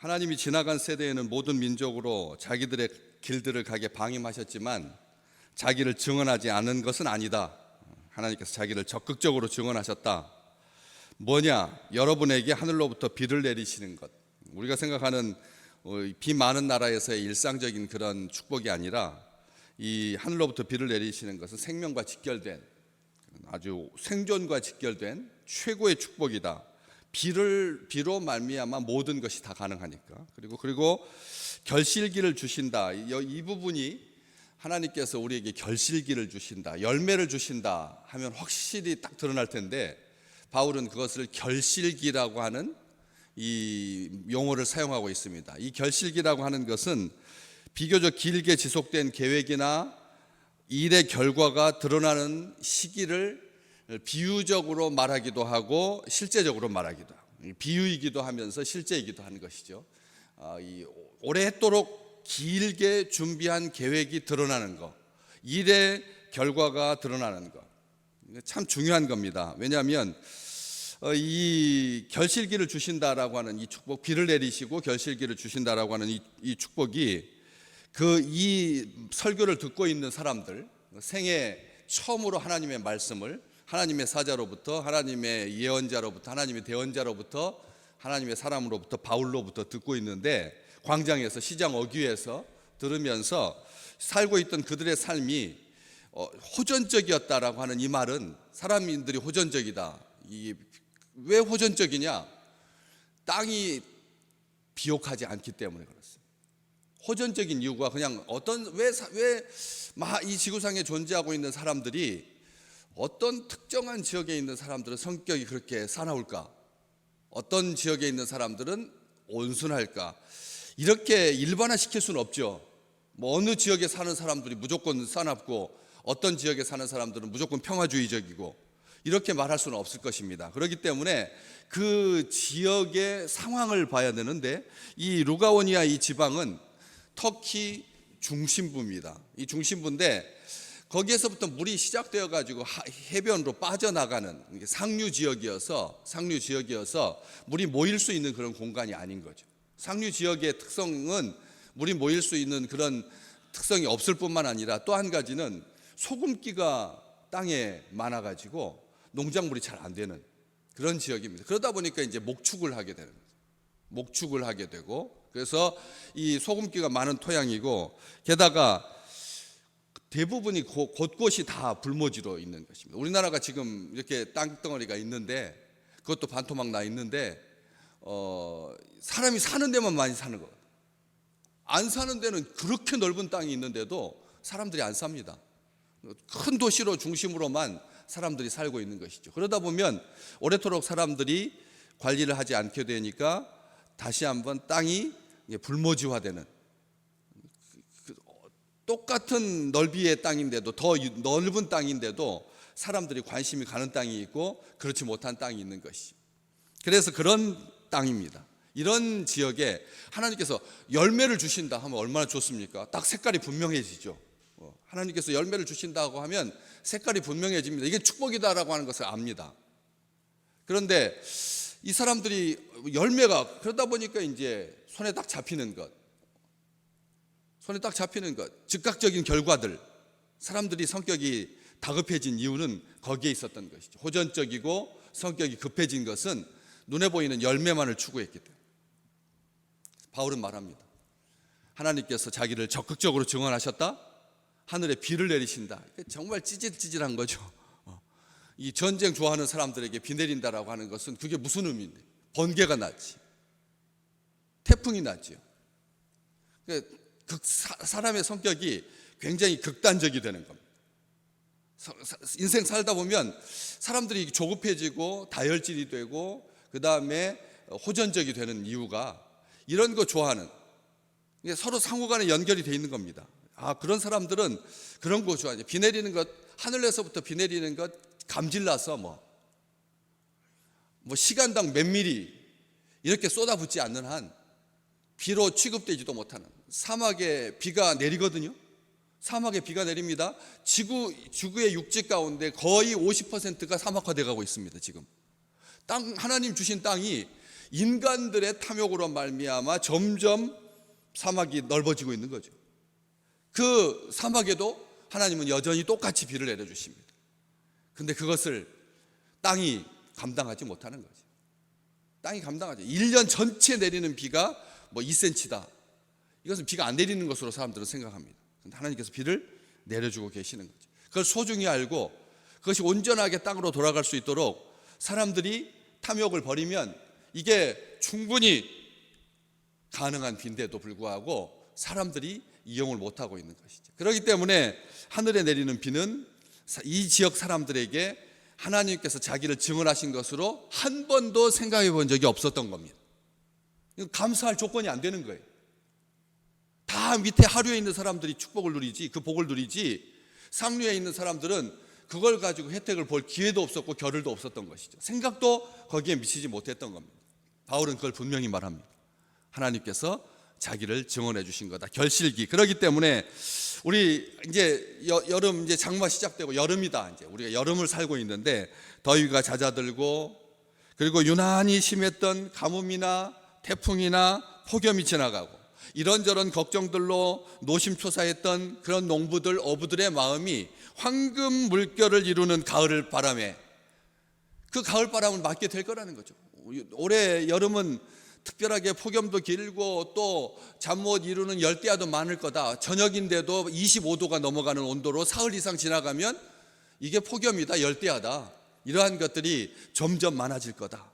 하나님이 지나간 세대에는 모든 민족으로 자기들의 길들을 가게 방임하셨지만 자기를 증언하지 않은 것은 아니다. 하나님께서 자기를 적극적으로 증언하셨다. 뭐냐? 여러분에게 하늘로부터 비를 내리시는 것. 우리가 생각하는 비 많은 나라에서의 일상적인 그런 축복이 아니라 이 하늘로부터 비를 내리시는 것은 생명과 직결된, 아주 생존과 직결된 최고의 축복이다. 비로 말미암아 모든 것이 다 가능하니까. 그리고 결실기를 주신다. 이 부분이 하나님께서 우리에게 결실기를 주신다, 열매를 주신다 하면 확실히 딱 드러날 텐데, 바울은 그것을 결실기라고 하는 이 용어를 사용하고 있습니다. 이 결실기라고 하는 것은 비교적 길게 지속된 계획이나 일의 결과가 드러나는 시기를 비유적으로 말하기도 하고 실제적으로 말하기도 하고, 비유이기도 하면서 실제이기도 하는 것이죠. 오랫도록 길게 준비한 계획이 드러나는 것, 일의 결과가 드러나는 것, 참 중요한 겁니다. 왜냐하면 이 결실기를 주신다라고 하는 이 축복, 비를 내리시고 결실기를 주신다라고 하는 이 축복이 이 설교를 듣고 있는 사람들, 생애 처음으로 하나님의 말씀을 하나님의 사자로부터, 하나님의 예언자로부터, 하나님의 대언자로부터, 하나님의 사람으로부터, 바울로부터 듣고 있는데, 광장에서, 시장 어귀에서 들으면서 살고 있던 그들의 삶이 호전적이었다라고 하는 이 말은, 사람들이 호전적이다. 왜 호전적이냐? 땅이 비옥하지 않기 때문에 그렇습니다. 호전적인 이유가 그냥 왜 이 지구상에 존재하고 있는 사람들이, 어떤 특정한 지역에 있는 사람들은 성격이 그렇게 사나울까? 어떤 지역에 있는 사람들은 온순할까? 이렇게 일반화시킬 수는 없죠. 어느 지역에 사는 사람들이 무조건 사납고 어떤 지역에 사는 사람들은 무조건 평화주의적이고, 이렇게 말할 수는 없을 것입니다. 그렇기 때문에 그 지역의 상황을 봐야 되는데, 이 루가오니아 이 지방은 터키 중심부입니다. 이 중심부인데, 거기에서부터 물이 시작되어 가지고 해변으로 빠져나가는 상류 지역이어서 물이 모일 수 있는 그런 공간이 아닌 거죠. 상류 지역의 특성은 물이 모일 수 있는 그런 특성이 없을 뿐만 아니라, 또 한 가지는 소금기가 땅에 많아 가지고 농작물이 잘 안 되는 그런 지역입니다. 그러다 보니까 이제 목축을 하게 되는 거죠. 목축을 하게 되고, 그래서 이 소금기가 많은 토양이고, 게다가 대부분이 곳곳이 다 불모지로 있는 것입니다. 우리나라가 지금 이렇게 땅덩어리가 있는데, 그것도 반토막 나 있는데, 사람이 사는 데만 많이 사는 것. 안 사는 데는 그렇게 넓은 땅이 있는데도 사람들이 안 삽니다. 큰 도시로 중심으로만 사람들이 살고 있는 것이죠. 그러다 보면 오래도록 사람들이 관리를 하지 않게 되니까 다시 한번 땅이 불모지화되는, 똑같은 넓이의 땅인데도, 더 넓은 땅인데도 사람들이 관심이 가는 땅이 있고 그렇지 못한 땅이 있는 것이죠. 그래서 그런 땅입니다. 이런 지역에 하나님께서 열매를 주신다 하면 얼마나 좋습니까? 딱 색깔이 분명해지죠. 하나님께서 열매를 주신다고 하면 색깔이 분명해집니다. 이게 축복이다라고 하는 것을 압니다. 그런데 이 사람들이 열매가, 그러다 보니까 이제 손에 딱 잡히는 것, 즉각적인 결과들, 사람들이 성격이 다급해진 이유는 거기에 있었던 것이죠. 호전적이고 성격이 급해진 것은 눈에 보이는 열매만을 추구했기 때문에. 바울은 말합니다. 하나님께서 자기를 적극적으로 증언하셨다, 하늘에 비를 내리신다. 정말 찌질찌질한 거죠. 이 전쟁 좋아하는 사람들에게 비 내린다라고 하는 것은 그게 무슨 의미인데? 번개가 났지, 태풍이 났지요. 사람의 성격이 굉장히 극단적이 되는 겁니다. 인생 살다 보면 사람들이 조급해지고 다혈질이 되고, 그 다음에 호전적이 되는 이유가 이런 거 좋아하는, 서로 상호간에 연결이 돼 있는 겁니다. 그런 사람들은 그런 거 좋아하죠. 비 내리는 것, 하늘에서부터 비 내리는 것 감질나서 뭐 시간당 몇 미리 이렇게 쏟아붓지 않는 한 비로 취급되지도 못하는, 사막에 비가 내리거든요. 사막에 비가 내립니다. 지구의 육지 가운데 거의 50%가 사막화돼 가고 있습니다. 지금 하나님 주신 땅이 인간들의 탐욕으로 말미암아 점점 사막이 넓어지고 있는 거죠. 그 사막에도 하나님은 여전히 똑같이 비를 내려주십니다. 근데 그것을 땅이 감당하지 못하는 거죠. 땅이 감당하죠. 1년 전체 내리는 비가 뭐 2cm다. 이것은 비가 안 내리는 것으로 사람들은 생각합니다. 근데 하나님께서 비를 내려주고 계시는 거죠. 그걸 소중히 알고 그것이 온전하게 땅으로 돌아갈 수 있도록 사람들이 탐욕을 버리면 이게 충분히 가능한 비인데도 불구하고 사람들이 이용을 못하고 있는 것이죠. 그렇기 때문에 하늘에 내리는 비는 이 지역 사람들에게 하나님께서 자기를 증언하신 것으로 한 번도 생각해 본 적이 없었던 겁니다. 감사할 조건이 안 되는 거예요. 다 밑에 하류에 있는 사람들이 축복을 누리지, 그 복을 누리지, 상류에 있는 사람들은 그걸 가지고 혜택을 볼 기회도 없었고 겨를도 없었던 것이죠. 생각도 거기에 미치지 못했던 겁니다. 바울은 그걸 분명히 말합니다. 하나님께서 자기를 증언해 주신 거다. 결실기. 그렇기 때문에 우리 이제 여름, 이제 장마 시작되고 여름이다. 이제 우리가 여름을 살고 있는데 더위가 잦아들고, 그리고 유난히 심했던 가뭄이나 태풍이나 폭염이 지나가고, 이런저런 걱정들로 노심초사했던 그런 농부들, 어부들의 마음이 황금 물결을 이루는 가을 바람에, 그 가을 바람을 맞게 될 거라는 거죠. 올해 여름은 특별하게 폭염도 길고 또 잠 못 이루는 열대야도 많을 거다. 저녁인데도 25도가 넘어가는 온도로 사흘 이상 지나가면 이게 폭염이다, 열대야다. 이러한 것들이 점점 많아질 거다.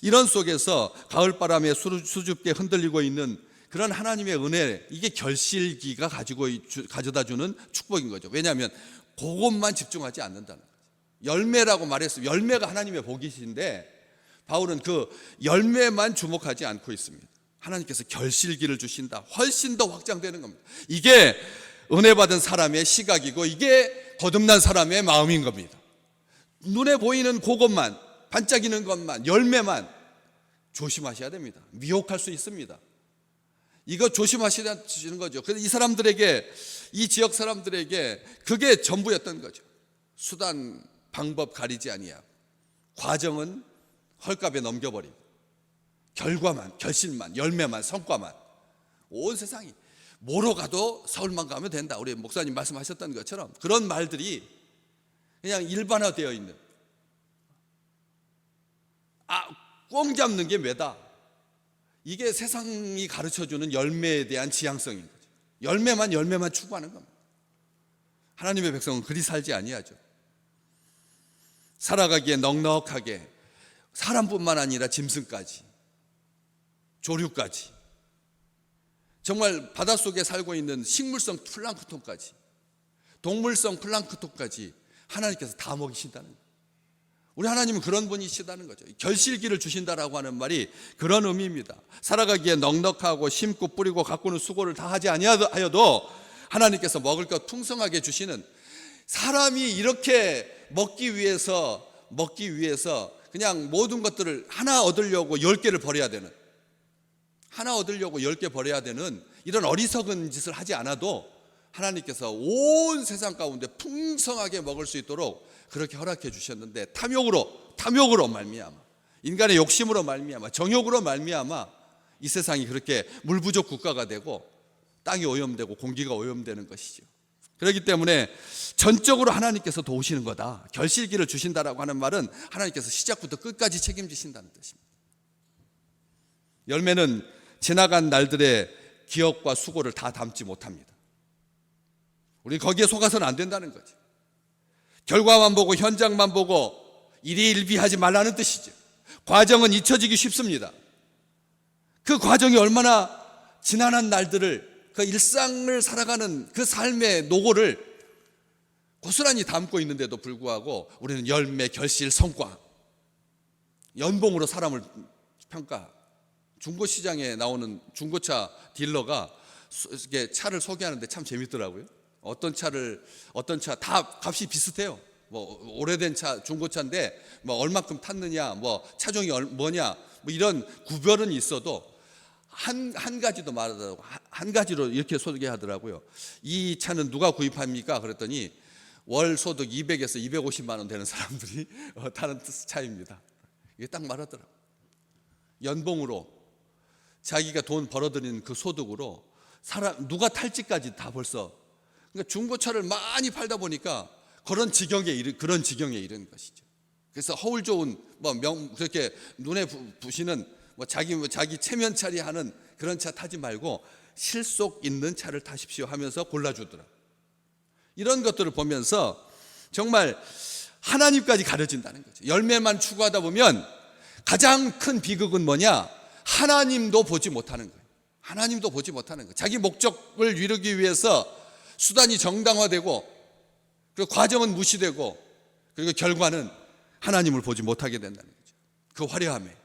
이런 속에서 가을바람에 수줍게 흔들리고 있는 그런 하나님의 은혜, 이게 결실기가 가져다 주는 축복인 거죠. 왜냐하면 그것만 집중하지 않는다는 거죠. 열매라고 말했어요. 열매가 하나님의 복이신데 바울은 그 열매만 주목하지 않고 있습니다. 하나님께서 결실기를 주신다. 훨씬 더 확장되는 겁니다. 이게 은혜 받은 사람의 시각이고 이게 거듭난 사람의 마음인 겁니다. 눈에 보이는 그것만, 반짝이는 것만, 열매만 조심하셔야 됩니다. 미혹할 수 있습니다. 이거 조심하시는 거죠. 그래서 이 사람들에게, 이 지역 사람들에게 그게 전부였던 거죠. 수단, 방법 가리지 아니하고 과정은 헐값에 넘겨버리고 결과만, 결실만, 열매만, 성과만, 온 세상이 뭐로 가도 서울만 가면 된다. 우리 목사님 말씀하셨던 것처럼 그런 말들이 그냥 일반화되어 있는, 꽁 잡는 게 매다. 이게 세상이 가르쳐주는 열매에 대한 지향성인 거죠. 열매만 추구하는 겁니다. 하나님의 백성은 그리 살지 아니하죠. 살아가기에 넉넉하게, 사람뿐만 아니라 짐승까지, 조류까지, 정말 바닷속에 살고 있는 식물성 플랑크톤까지, 동물성 플랑크톤까지 하나님께서 다 먹이신다는 거예요. 우리 하나님은 그런 분이시다는 거죠. 결실기를 주신다라고 하는 말이 그런 의미입니다. 살아가기에 넉넉하고 심고 뿌리고 가꾸는 수고를 다 하지 아니하여도 하나님께서 먹을 것 풍성하게 주시는, 사람이 이렇게 먹기 위해서 그냥 모든 것들을 하나 얻으려고 10개를 버려야 되는, 하나 얻으려고 10개 버려야 되는 이런 어리석은 짓을 하지 않아도 하나님께서 온 세상 가운데 풍성하게 먹을 수 있도록 그렇게 허락해 주셨는데, 탐욕으로 말미암아, 인간의 욕심으로 말미암아, 정욕으로 말미암아 이 세상이 그렇게 물 부족 국가가 되고 땅이 오염되고 공기가 오염되는 것이죠. 그렇기 때문에 전적으로 하나님께서 도우시는 거다. 결실기를 주신다라고 하는 말은 하나님께서 시작부터 끝까지 책임지신다는 뜻입니다. 열매는 지나간 날들의 기억과 수고를 다 담지 못합니다. 우리 거기에 속아서는 안 된다는 거죠. 결과만 보고 현장만 보고 일희일비하지 말라는 뜻이죠. 과정은 잊혀지기 쉽습니다. 그 과정이 얼마나 지난한 날들을, 그 일상을 살아가는 그 삶의 노고를 고스란히 담고 있는데도 불구하고 우리는 열매, 결실, 성과, 연봉으로 사람을 평가. 중고시장에 나오는 중고차 딜러가 차를 소개하는데 참 재밌더라고요. 어떤 차 다 값이 비슷해요. 뭐 오래된 차, 중고차인데 뭐 얼마큼 탔느냐, 뭐 차종이 뭐냐, 뭐 이런 구별은 있어도 한 가지도 말하더라고. 한 가지로 이렇게 소개하더라고요. 이 차는 누가 구입합니까? 그랬더니 월 소득 200에서 250만 원 되는 사람들이 타는 차입니다. 이게 딱 말하더라고. 연봉으로 자기가 돈 벌어들이는 그 소득으로 누가 탈지까지 다 벌써, 그러니까 중고차를 많이 팔다 보니까 그런 지경에 이른 것이죠. 그래서 허울 좋은 그렇게 눈에 부시는 자기 체면차리 하는 그런 차 타지 말고 실속 있는 차를 타십시오 하면서 골라주더라. 이런 것들을 보면서 정말 하나님까지 가려진다는 거죠. 열매만 추구하다 보면 가장 큰 비극은 뭐냐? 하나님도 보지 못하는 거예요. 하나님도 보지 못하는 거예요. 자기 목적을 이루기 위해서 수단이 정당화되고, 그리고 과정은 무시되고, 그리고 결과는 하나님을 보지 못하게 된다는 거죠. 그 화려함에.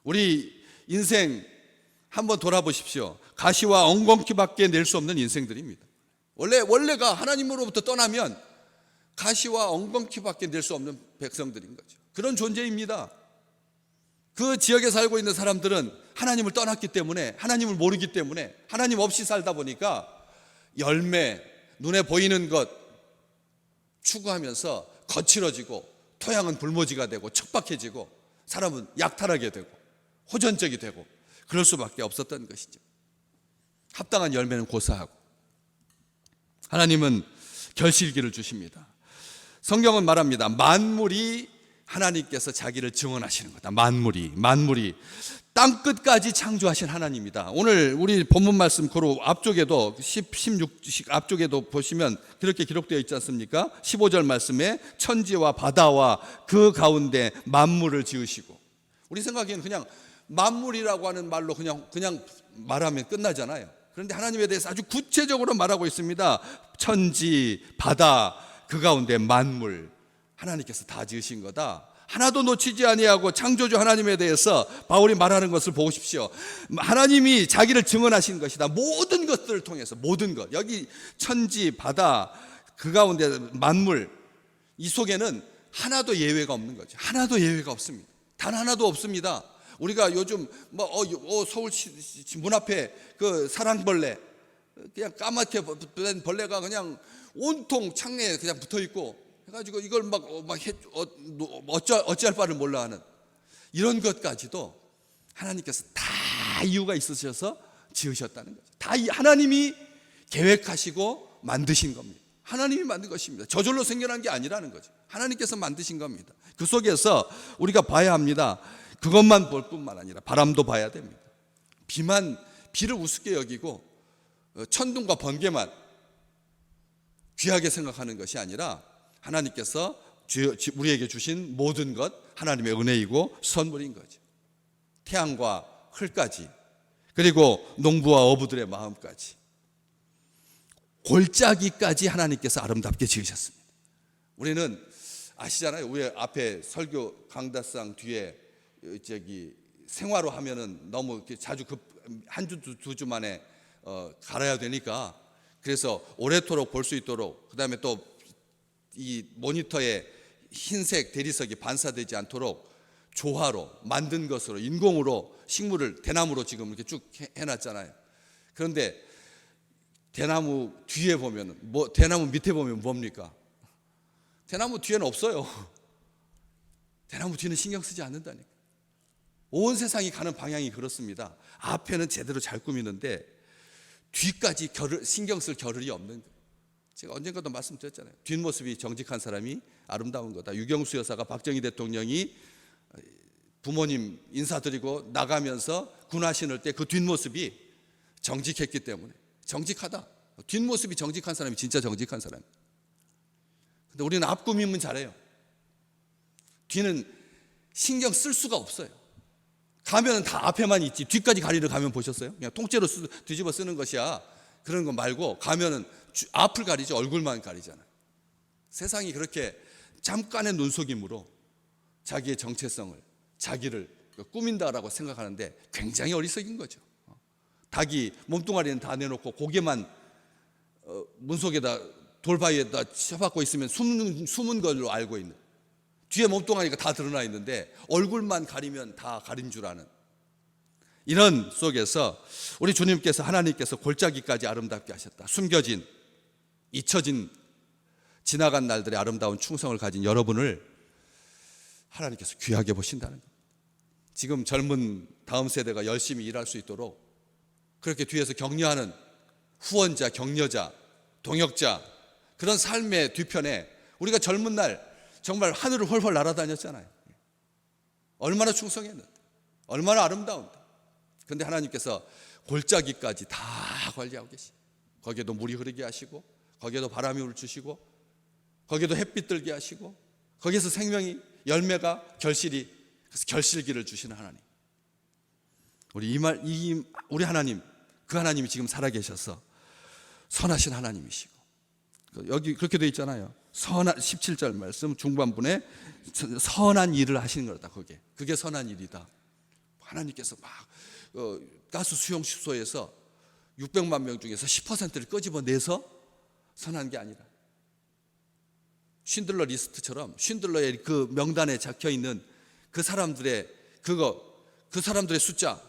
우리 인생 한번 돌아보십시오. 가시와 엉겅퀴밖에 낼 수 없는 인생들입니다. 원래가 하나님으로부터 떠나면 가시와 엉겅퀴밖에 낼 수 없는 백성들인 거죠. 그런 존재입니다. 그 지역에 살고 있는 사람들은 하나님을 떠났기 때문에, 하나님을 모르기 때문에, 하나님 없이 살다 보니까 열매, 눈에 보이는 것 추구하면서 거칠어지고, 토양은 불모지가 되고, 척박해지고, 사람은 약탈하게 되고, 호전적이 되고, 그럴 수밖에 없었던 것이죠. 합당한 열매는 고사하고, 하나님은 결실기를 주십니다. 성경은 말합니다. 만물이 하나님께서 자기를 증언하시는 거다. 만물이 땅 끝까지 창조하신 하나님이다. 오늘 우리 본문 말씀 고로 앞쪽에도 16 앞쪽에도 보시면 그렇게 기록되어 있지 않습니까? 15절 말씀에 천지와 바다와 그 가운데 만물을 지으시고, 우리 생각에는 그냥 만물이라고 하는 말로 그냥 말하면 끝나잖아요. 그런데 하나님에 대해서 아주 구체적으로 말하고 있습니다. 천지, 바다, 그 가운데 만물, 하나님께서 다 지으신 거다. 하나도 놓치지 아니하고 창조주 하나님에 대해서 바울이 말하는 것을 보십시오. 하나님이 자기를 증언하신 것이다. 모든 것들을 통해서, 모든 것, 여기 천지, 바다, 그 가운데 만물, 이 속에는 하나도 예외가 없는 거죠. 하나도 예외가 없습니다. 단 하나도 없습니다. 우리가 요즘 서울시 문 앞에 그 사랑벌레, 그냥 까맣게 된 벌레가 그냥 온통 창내에 그냥 붙어 있고 해가지고 이걸 어찌할 바를 몰라 하는 이런 것까지도 하나님께서 다 이유가 있으셔서 지으셨다는 거죠. 다 하나님이 계획하시고 만드신 겁니다. 하나님이 만든 것입니다. 저절로 생겨난 게 아니라는 거죠. 하나님께서 만드신 겁니다. 그 속에서 우리가 봐야 합니다. 그것만 볼 뿐만 아니라 바람도 봐야 됩니다. 비를 우습게 여기고 천둥과 번개만 귀하게 생각하는 것이 아니라 하나님께서 우리에게 주신 모든 것 하나님의 은혜이고 선물인 거죠. 태양과 흘까지, 그리고 농부와 어부들의 마음까지, 골짜기까지 하나님께서 아름답게 지으셨습니다. 우리는 아시잖아요. 우리 앞에 설교 강다상 뒤에 생화로 하면은 너무 자주 한 주 두 주 만에 갈아야 되니까, 그래서 오래도록 볼 수 있도록, 그 다음에 또 이 모니터에 흰색 대리석이 반사되지 않도록 조화로 만든 것으로, 인공으로 식물을 대나무로 지금 이렇게 쭉 해놨잖아요. 그런데 대나무 뒤에 보면 대나무 밑에 보면 뭡니까? 대나무 뒤에는 없어요. 대나무 뒤는 신경 쓰지 않는다니까. 온 세상이 가는 방향이 그렇습니다. 앞에는 제대로 잘 꾸미는데 뒤까지 신경 쓸 겨를이 없는 거예요. 제가 언젠가도 말씀드렸잖아요. 뒷모습이 정직한 사람이 아름다운 거다. 유경수 여사가 박정희 대통령이 부모님 인사드리고 나가면서 군화 신을 때 그 뒷모습이 정직했기 때문에, 정직하다. 뒷모습이 정직한 사람이 진짜 정직한 사람. 근데 우리는 앞 꾸미면 잘해요. 뒤는 신경 쓸 수가 없어요. 가면은 다 앞에만 있지, 뒤까지 가리는 가면 보셨어요? 그냥 통째로 뒤집어 쓰는 것이야. 그런 거 말고 가면은 앞을 가리지 얼굴만 가리잖아. 세상이 그렇게 잠깐의 눈속임으로 자기의 정체성을, 자기를 꾸민다라고 생각하는데 굉장히 어리석인 거죠. 닭이 몸뚱아리는 다 내놓고 고개만 문속에다 돌바위에다 쳐박고 있으면 숨은 걸로 알고 있는, 뒤에 몸뚱아리가 다 드러나 있는데 얼굴만 가리면 다 가린 줄 아는, 이런 속에서 우리 주님께서, 하나님께서 골짜기까지 아름답게 하셨다. 숨겨진, 잊혀진, 지나간 날들의 아름다운 충성을 가진 여러분을 하나님께서 귀하게 보신다는 것. 지금 젊은 다음 세대가 열심히 일할 수 있도록 그렇게 뒤에서 격려하는 후원자, 격려자, 동역자, 그런 삶의 뒤편에 우리가 젊은 날 정말 하늘을 훨훨 날아다녔잖아요. 얼마나 충성했는데, 얼마나 아름다운데. 그런데 하나님께서 골짜기까지 다 관리하고 계시. 거기에도 물이 흐르게 하시고, 거기에도 바람이 울주시고, 거기에도 햇빛 들게 하시고, 거기에서 생명이, 열매가, 결실이, 그래서 결실기를 주시는 하나님. 우리 하나님, 그 하나님이 지금 살아계셔서 선하신 하나님이시고, 여기 그렇게 되어 있잖아요. 17절 말씀 중반부에 선한 일을 하시는 거다. 그게 선한 일이다. 하나님께서 막 가스 수용시소에서 600만 명 중에서 10%를 끄집어내서 선한 게 아니라, 쉰들러 리스트처럼 쉰들러의 그 명단에 적혀 있는 그 사람들의 그 사람들의 숫자,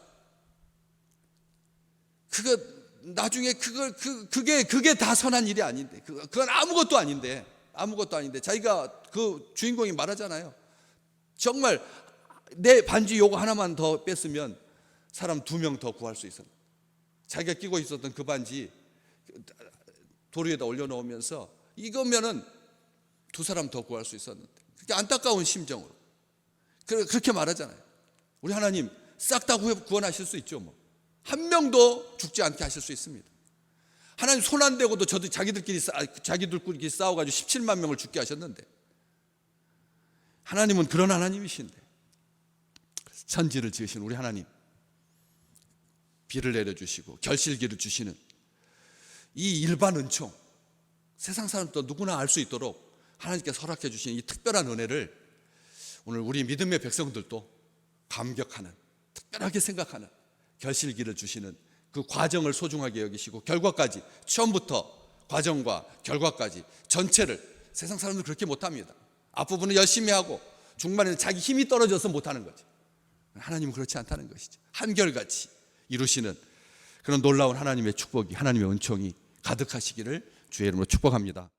나중에 그게 다 선한 일이 아닌데, 그건 아무것도 아닌데 자기가 그 주인공이 말하잖아요. 정말 내 반지 요거 하나만 더 뺐으면 사람 2명 더 구할 수 있었는데, 자기가 끼고 있었던 그 반지 도로 위에다 올려놓으면서 이거면은 2사람 더 구할 수 있었는데, 그렇게 안타까운 심정으로 그렇게 말하잖아요. 우리 하나님 싹 다 구원하실 수 있죠. 한 명도 죽지 않게 하실 수 있습니다. 하나님 손 안 대고도 저도 자기들끼리 싸워가지고 17만 명을 죽게 하셨는데, 하나님은 그런 하나님이신데, 천지를 지으신 우리 하나님, 비를 내려주시고 결실기를 주시는 이 일반 은총, 세상 사람도 누구나 알 수 있도록 하나님께서 허락해 주신 이 특별한 은혜를 오늘 우리 믿음의 백성들도 감격하는, 특별하게 생각하는, 결실기를 주시는 그 과정을 소중하게 여기시고, 결과까지, 처음부터 과정과 결과까지 전체를, 세상 사람들은 그렇게 못합니다. 앞부분은 열심히 하고 중반에는 자기 힘이 떨어져서 못하는 거죠. 하나님은 그렇지 않다는 것이죠. 한결같이 이루시는 그런 놀라운 하나님의 축복이, 하나님의 은총이 가득하시기를 주의 이름으로 축복합니다.